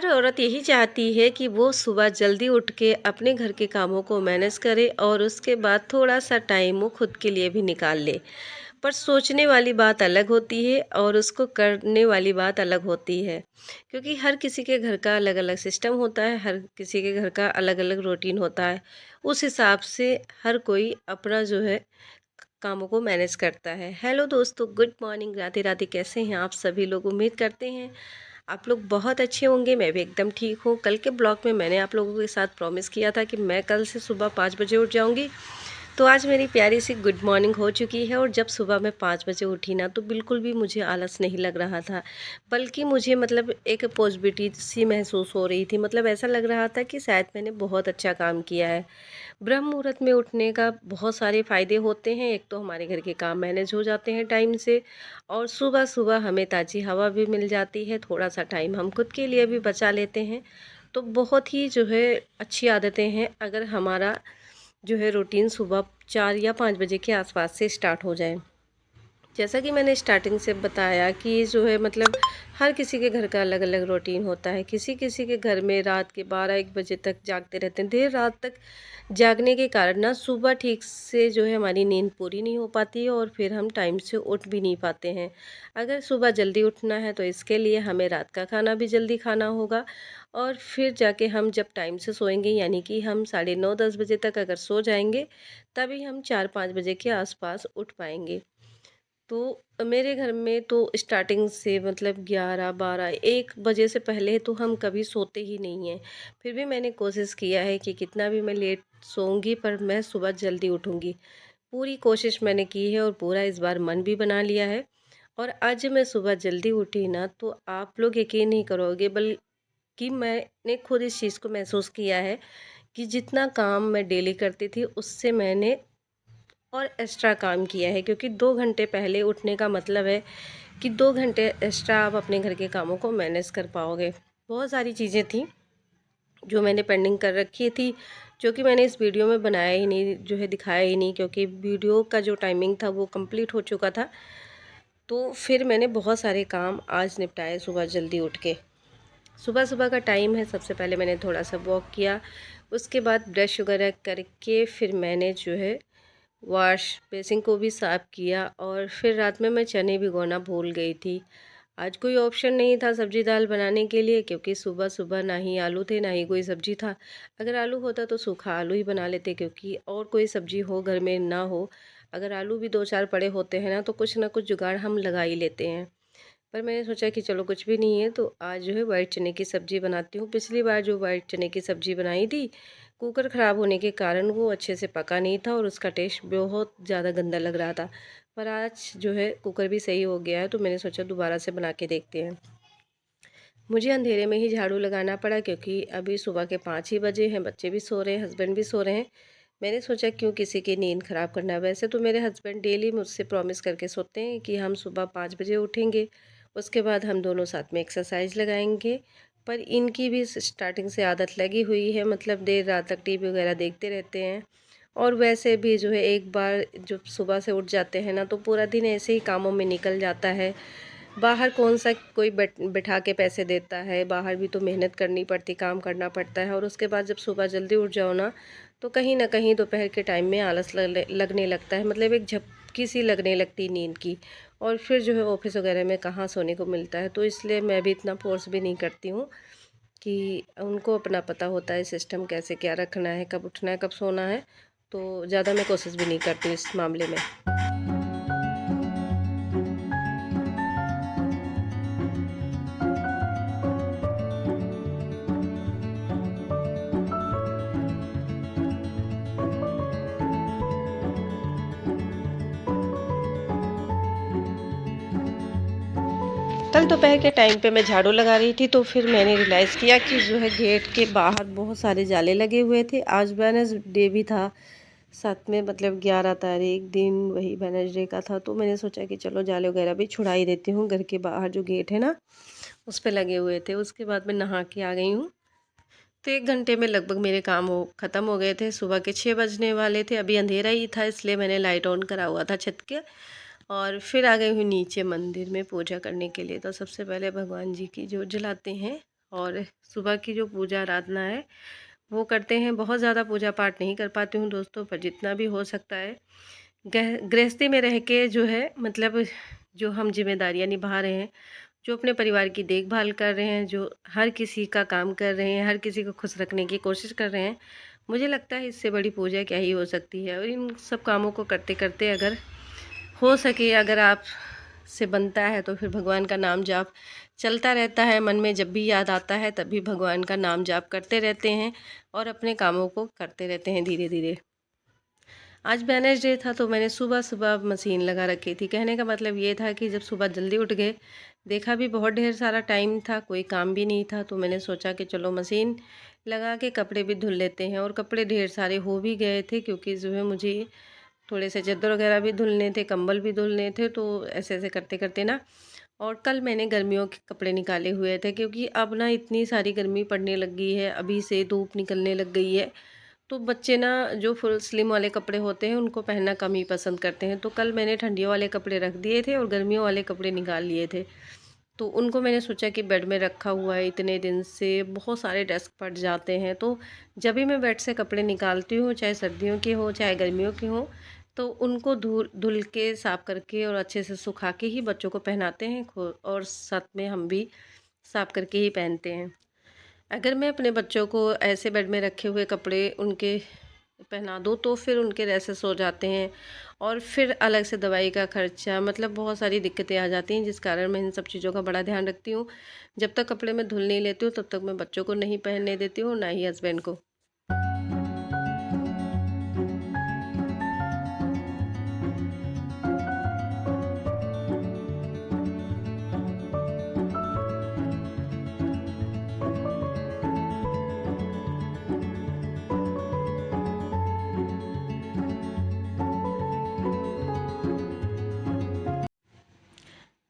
हर औरत यही चाहती है कि वो सुबह जल्दी उठ के अपने घर के कामों को मैनेज करे और उसके बाद थोड़ा सा टाइम वो खुद के लिए भी निकाल ले। पर सोचने वाली बात अलग होती है और उसको करने वाली बात अलग होती है। क्योंकि हर किसी के घर का अलग अलग सिस्टम होता है, हर किसी के घर का अलग अलग रूटीन होता है। उस हिसाब से हर कोई अपना जो है कामों को मैनेज करता है। हेलो दोस्तों, गुड मॉर्निंग। राधे राधे। कैसे हैं आप सभी लोग? उम्मीद करते हैं आप लोग बहुत अच्छे होंगे। मैं भी एकदम ठीक हूँ। कल के ब्लॉग में मैंने आप लोगों के साथ प्रॉमिस किया था कि मैं कल से सुबह 5 बजे उठ जाऊँगी। तो आज मेरी प्यारी सी गुड मॉर्निंग हो चुकी है और जब सुबह मैं 5 बजे उठी ना तो बिल्कुल भी मुझे आलस नहीं लग रहा था, बल्कि मुझे मतलब एक पॉजिटिविटी सी महसूस हो रही थी। मतलब ऐसा लग रहा था कि शायद मैंने बहुत अच्छा काम किया है। ब्रह्म मुहूर्त में उठने का बहुत सारे फ़ायदे होते हैं। एक तो हमारे घर के काम मैनेज हो जाते हैं टाइम से, और सुबह सुबह हमें ताज़ी हवा भी मिल जाती है, थोड़ा सा टाइम हम खुद के लिए भी बचा लेते हैं। तो बहुत ही जो है अच्छी आदतें हैं अगर हमारा जो है रूटीन सुबह 4 या 5 बजे के आसपास से स्टार्ट हो जाए। जैसा कि मैंने स्टार्टिंग से बताया कि जो है मतलब हर किसी के घर का अलग अलग रूटीन होता है। किसी किसी के घर में रात के 12-1 बजे तक जागते रहते हैं। देर रात तक जागने के कारण ना सुबह ठीक से जो है हमारी नींद पूरी नहीं हो पाती है और फिर हम टाइम से उठ भी नहीं पाते हैं। अगर सुबह जल्दी उठना है तो इसके लिए हमें रात का खाना भी जल्दी खाना होगा, और फिर जाके हम जब टाइम से सोएंगे, यानी कि हम 9:30-10 बजे तक अगर सो जाएंगे, तभी हम 4-5 बजे के आसपास उठ पाएंगे। तो मेरे घर में तो स्टार्टिंग से मतलब 11-12-1 बजे से पहले तो हम कभी सोते ही नहीं हैं। फिर भी मैंने कोशिश किया है कि कितना भी मैं लेट सोऊंगी पर मैं सुबह जल्दी उठूंगी। पूरी कोशिश मैंने की है और पूरा इस बार मन भी बना लिया है। और आज मैं सुबह जल्दी उठी ना तो आप लोग यकीन नहीं करोगे, बल्कि मैंने खुद इस चीज़ को महसूस किया है कि जितना काम मैं डेली करती थी उससे मैंने और एक्स्ट्रा काम किया है। क्योंकि 2 घंटे पहले उठने का मतलब है कि 2 घंटे एक्स्ट्रा आप अपने घर के कामों को मैनेज कर पाओगे। बहुत सारी चीज़ें थी जो मैंने पेंडिंग कर रखी थी, जो कि मैंने इस वीडियो में बनाया ही नहीं, जो है दिखाया ही नहीं, क्योंकि वीडियो का जो टाइमिंग था वो कंप्लीट हो चुका था। तो फिर मैंने बहुत सारे काम आज निपटाए सुबह जल्दी उठ के। सुबह सुबह का टाइम है, सबसे पहले मैंने थोड़ा सा वॉक किया, उसके बाद ब्रश वगैरह करके फिर मैंने जो है वॉश बेसिन को भी साफ़ किया। और फिर रात में मैं चने भिगोना भूल गई थी। आज कोई ऑप्शन नहीं था सब्जी दाल बनाने के लिए, क्योंकि सुबह सुबह ना ही आलू थे ना ही कोई सब्जी था। अगर आलू होता तो सूखा आलू ही बना लेते, क्योंकि और कोई सब्जी हो घर में ना हो, अगर आलू भी 2-4 पड़े होते हैं ना कुछ जुगाड़ हम लगा ही लेते हैं। पर मैंने सोचा कि चलो कुछ भी नहीं है तो आज जो है वाइट चने की सब्ज़ी बनाती हूँ। पिछली बार जो वाइट चने की सब्ज़ी बनाई थी, कुकर ख़राब होने के कारण वो अच्छे से पका नहीं था और उसका टेस्ट बहुत ज़्यादा गंदा लग रहा था। पर आज जो है कुकर भी सही हो गया है तो मैंने सोचा दोबारा से बना के देखते हैं। मुझे अंधेरे में ही झाड़ू लगाना पड़ा, क्योंकि अभी सुबह के 5 ही बजे हैं, बच्चे भी सो रहे हैं, हस्बैंड भी सो रहे हैं। मैंने सोचा क्यों किसी की नींद ख़राब करना है। वैसे तो मेरे हस्बैंड डेली मुझसे प्रॉमिस करके सोते हैं कि हम सुबह 5 बजे उठेंगे, उसके बाद हम दोनों साथ में एक्सरसाइज लगाएंगे। पर इनकी भी स्टार्टिंग से आदत लगी हुई है, मतलब देर रात तक टीवी वगैरह देखते रहते हैं। और वैसे भी जो है एक बार जब सुबह से उठ जाते हैं ना तो पूरा दिन ऐसे ही कामों में निकल जाता है। बाहर कौन सा कोई बैठा के पैसे देता है, बाहर भी तो मेहनत करनी पड़ती, काम करना पड़ता है। और उसके बाद जब सुबह जल्दी उठ जाओ तो कहीं ना कहीं दोपहर के टाइम में आलस लगने लगता है, मतलब एक झपकी सी लगने लगती नींद की। और फिर जो है ऑफिस वगैरह में कहाँ सोने को मिलता है, तो इसलिए मैं भी इतना फोर्स भी नहीं करती हूँ कि उनको अपना पता होता है सिस्टम कैसे क्या रखना है, कब उठना है कब सोना है। तो ज़्यादा मैं कोशिश भी नहीं करती हूँ इस मामले में। कल दोपहर के टाइम पे मैं झाड़ू लगा रही थी तो फिर मैंने रियलाइज़ किया कि जो है गेट के बाहर बहुत सारे जाले लगे हुए थे। आज वेडनेसडे भी था, साथ में मतलब 11 तारीख दिन वही वेडनेसडे का था। तो मैंने सोचा कि चलो जाले वगैरह भी छुड़ा ही देती हूँ। घर के बाहर जो गेट है ना उस पे लगे हुए थे। उसके बाद मैं नहा के आ गई हूँ। तो 1 घंटे में लगभग मेरे काम ख़त्म हो गए थे। सुबह के 6 बजने वाले थे, अभी अंधेरा ही था, इसलिए मैंने लाइट ऑन करा हुआ था छत के। और फिर आ गई हूँ नीचे मंदिर में पूजा करने के लिए। तो सबसे पहले भगवान जी की जोत जलाते हैं और सुबह की जो पूजा आराधना है वो करते हैं। बहुत ज़्यादा पूजा पाठ नहीं कर पाती हूँ दोस्तों, पर जितना भी हो सकता है गृहस्थी में रह के जो है मतलब जो हम जिम्मेदारियाँ निभा रहे हैं, जो अपने परिवार की देखभाल कर रहे हैं, जो हर किसी का काम कर रहे हैं, हर किसी को खुश रखने की कोशिश कर रहे हैं, मुझे लगता है इससे बड़ी पूजा क्या ही हो सकती है। और इन सब कामों को करते करते अगर हो सके, अगर आप से बनता है तो फिर भगवान का नाम जाप चलता रहता है मन में। जब भी याद आता है तभी भगवान का नाम जाप करते रहते हैं और अपने कामों को करते रहते हैं धीरे धीरे। आज वेडनेसडे था तो मैंने सुबह सुबह मशीन लगा रखी थी। कहने का मतलब ये था कि जब सुबह जल्दी उठ गए, देखा भी बहुत ढेर सारा टाइम था, कोई काम भी नहीं था, तो मैंने सोचा कि चलो मशीन लगा के कपड़े भी धुल लेते हैं। और कपड़े ढेर सारे हो भी गए थे, क्योंकि जो है मुझे थोड़े से चादर वगैरह भी धुलने थे, कंबल भी धुलने थे, तो ऐसे ऐसे करते करते ना। और कल मैंने गर्मियों के कपड़े निकाले हुए थे, क्योंकि अब ना इतनी सारी गर्मी पड़ने लग गई है, अभी से धूप निकलने लग गई है, तो बच्चे ना जो फुल स्लिम वाले कपड़े होते हैं उनको पहनना कम ही पसंद करते हैं। तो कल मैंने ठंडियों वाले कपड़े रख दिए थे और गर्मियों वाले कपड़े निकाल लिए थे। तो उनको मैंने सोचा कि बेड में रखा हुआ है इतने दिन से, बहुत सारे डेस्क पड़ जाते हैं, तो जब भी मैं बेड से कपड़े निकालती हूँ, चाहे सर्दियों के हों चाहे गर्मियों के हों, तो उनको धुल धुल के साफ़ करके और अच्छे से सुखा के ही बच्चों को पहनाते हैं, और साथ में हम भी साफ़ करके ही पहनते हैं। अगर मैं अपने बच्चों को ऐसे बेड में रखे हुए कपड़े उनके पहना दूँ तो फिर उनके रैसेस हो जाते हैं, और फिर अलग से दवाई का खर्चा, मतलब बहुत सारी दिक्कतें आ जाती हैं, जिस कारण मैं इन सब चीज़ों का बड़ा ध्यान रखती हूँ। जब तक कपड़े मैं धुल नहीं लेती हूँ तब तक मैं बच्चों को नहीं पहनने देती हूँ, ना ही हस्बैंड को।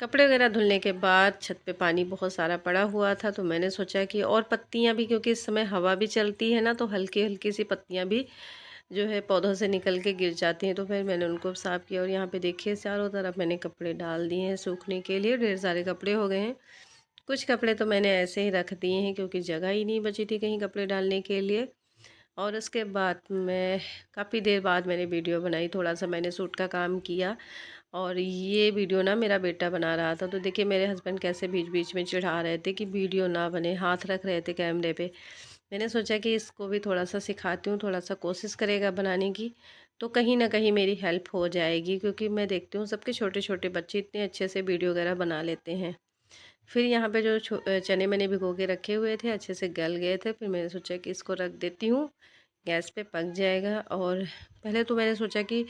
कपड़े वगैरह धुलने के बाद छत पे पानी बहुत सारा पड़ा हुआ था, तो मैंने सोचा कि और पत्तियां भी, क्योंकि इस समय हवा भी चलती है ना, तो हल्की हल्की सी पत्तियां भी जो है पौधों से निकल के गिर जाती हैं। तो फिर मैंने उनको साफ़ किया, और यहाँ पे देखिए चारों तरफ मैंने कपड़े डाल दिए हैं सूखने के लिए। ढेर सारे कपड़े हो गए हैं। कुछ कपड़े तो मैंने ऐसे ही रख दिए हैं, क्योंकि जगह ही नहीं बची थी कहीं कपड़े डालने के लिए। और उसके बाद मैं काफ़ी देर बाद मैंने वीडियो बनाई, थोड़ा सा मैंने सूट का काम किया। और ये वीडियो ना मेरा बेटा बना रहा था, तो देखिए मेरे हस्बैंड कैसे बीच बीच में चिढ़ा रहे थे कि वीडियो ना बने, हाथ रख रहे थे कैमरे पे। मैंने सोचा कि इसको भी थोड़ा सा सिखाती हूँ, थोड़ा सा कोशिश करेगा बनाने की, तो कहीं ना कहीं मेरी हेल्प हो जाएगी, क्योंकि मैं देखती हूँ सबके छोटे छोटे बच्चे इतने अच्छे से वीडियो वगैरह बना लेते हैं। फिर यहाँ पे जो चने मैंने भिगो के रखे हुए थे अच्छे से गल गए थे, फिर मैंने सोचा कि इसको रख देती हूँ, गैस पे पक जाएगा। और पहले तो मैंने सोचा कि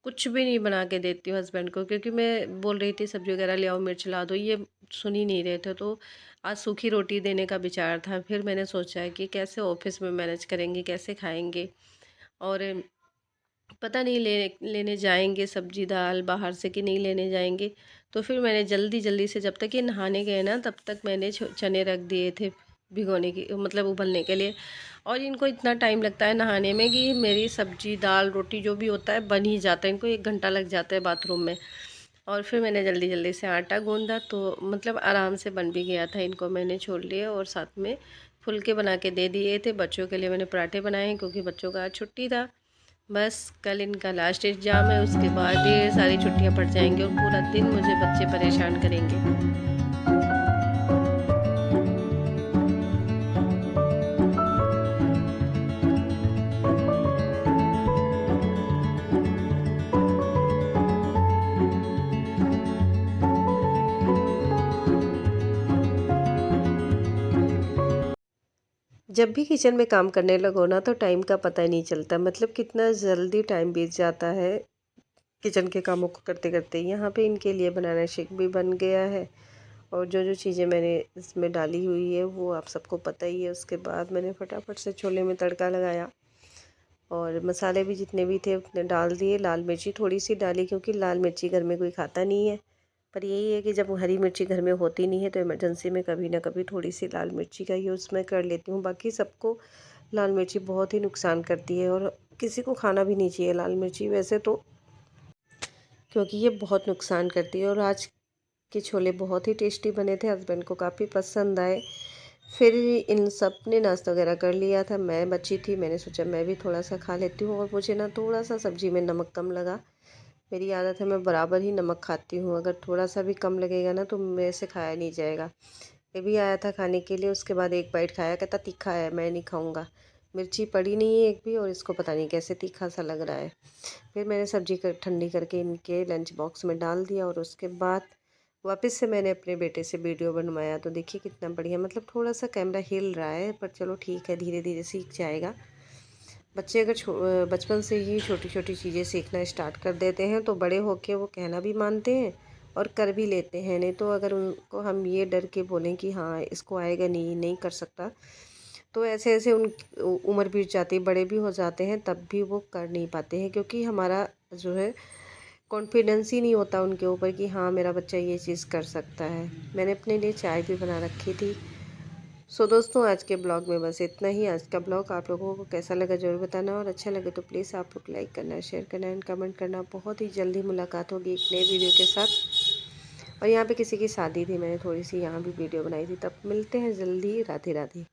कुछ भी नहीं बना के देती हूँ हस्बैंड को, क्योंकि मैं बोल रही थी सब्जी वगैरह ले आओ, मिर्च ला दो, ये सुन ही नहीं रहे थे। तो आज सूखी रोटी देने का विचार था। फिर मैंने सोचा कि कैसे ऑफिस में मैनेज करेंगे, कैसे खाएंगे, और पता नहीं लेने जाएंगे सब्जी दाल बाहर से कि नहीं लेने जाएंगे। तो फिर मैंने जल्दी जल्दी से, जब तक ये नहाने गए ना तब तक मैंने चने रख दिए थे भिगोने की, मतलब उबलने के लिए। और इनको इतना टाइम लगता है नहाने में कि मेरी सब्जी दाल रोटी जो भी होता है बन ही जाता है, इनको 1 घंटा लग जाता है बाथरूम में। और फिर मैंने जल्दी जल्दी से आटा गूंदा, तो मतलब आराम से बन भी गया था। इनको मैंने छोड़ लिया और साथ में फुलके बना के दे दिए थे। बच्चों के लिए मैंने पराठे बनाए हैं, क्योंकि बच्चों का आज छुट्टी था। बस कल इनका लास्ट एग्ज़ाम है, उसके बाद ढेर सारी छुट्टियां पड़ जाएंगी और पूरा दिन मुझे बच्चे परेशान करेंगे। जब भी किचन में काम करने लगो ना तो टाइम का पता ही नहीं चलता, मतलब कितना जल्दी टाइम बीत जाता है किचन के कामों को करते करते। यहाँ पे इनके लिए बनाना शेक भी बन गया है, और जो जो चीज़ें मैंने इसमें डाली हुई है वो आप सबको पता ही है। उसके बाद मैंने फटाफट से छोले में तड़का लगाया, और मसाले भी जितने भी थे उतने डाल दिए। लाल मिर्ची थोड़ी सी डाली, क्योंकि लाल मिर्ची घर में कोई खाता नहीं है। पर यही है कि जब हरी मिर्ची घर में होती नहीं है तो इमरजेंसी में कभी ना कभी थोड़ी सी लाल मिर्ची का यूज़ मैं कर लेती हूँ। बाकी सबको लाल मिर्ची बहुत ही नुकसान करती है, और किसी को खाना भी नहीं चाहिए लाल मिर्ची वैसे तो, क्योंकि ये बहुत नुकसान करती है। और आज के छोले बहुत ही टेस्टी बने थे, हस्बैंड को काफ़ी पसंद आए। फिर इन सब ने नाश्ता वगैरह कर लिया था। मैं बची थी, मैंने सोचा मैं भी थोड़ा सा खा लेती हूँ। और मुझे ना थोड़ा सा सब्ज़ी में नमक कम लगा। मेरी आदत है, मैं बराबर ही नमक खाती हूँ, अगर थोड़ा सा भी कम लगेगा ना तो मेरे से खाया नहीं जाएगा। ये भी आया था खाने के लिए, उसके बाद एक बाइट खाया, कहता तीखा है, मैं नहीं खाऊंगा। मिर्ची पड़ी नहीं है एक भी, और इसको पता नहीं कैसे तीखा सा लग रहा है। फिर मैंने सब्जी कर ठंडी करके इनके लंच बॉक्स में डाल दिया, और उसके बाद वापस से मैंने अपने बेटे से वीडियो बनवाया। तो देखिए कितना बढ़िया, मतलब थोड़ा सा कैमरा हिल रहा है, पर चलो ठीक है, धीरे धीरे सीख जाएगा। बच्चे अगर बचपन से ही छोटी छोटी चीज़ें सीखना स्टार्ट कर देते हैं तो बड़े होके वो कहना भी मानते हैं और कर भी लेते हैं। नहीं तो अगर उनको हम ये डर के बोलें कि हाँ इसको आएगा नहीं, नहीं कर सकता, तो ऐसे ऐसे उन उम्र बीत जाती है, बड़े भी हो जाते हैं, तब भी वो कर नहीं पाते हैं, क्योंकि हमारा जो है कॉन्फिडेंस ही नहीं होता उनके ऊपर कि हाँ मेरा बच्चा ये चीज़ कर सकता है। मैंने अपने लिए चाय भी बना रखी थी। सो दोस्तों, आज के ब्लॉग में बस इतना ही। आज का ब्लॉग आप लोगों को कैसा लगा ज़रूर बताना, और अच्छा लगे तो प्लीज़ आप लोग लाइक करना, शेयर करना एंड कमेंट करना। बहुत ही जल्दी मुलाकात होगी एक नए वीडियो के साथ। और यहाँ पे किसी की शादी थी, मैंने थोड़ी सी यहाँ भी वीडियो बनाई थी। तब मिलते हैं जल्दी। राधे राधे।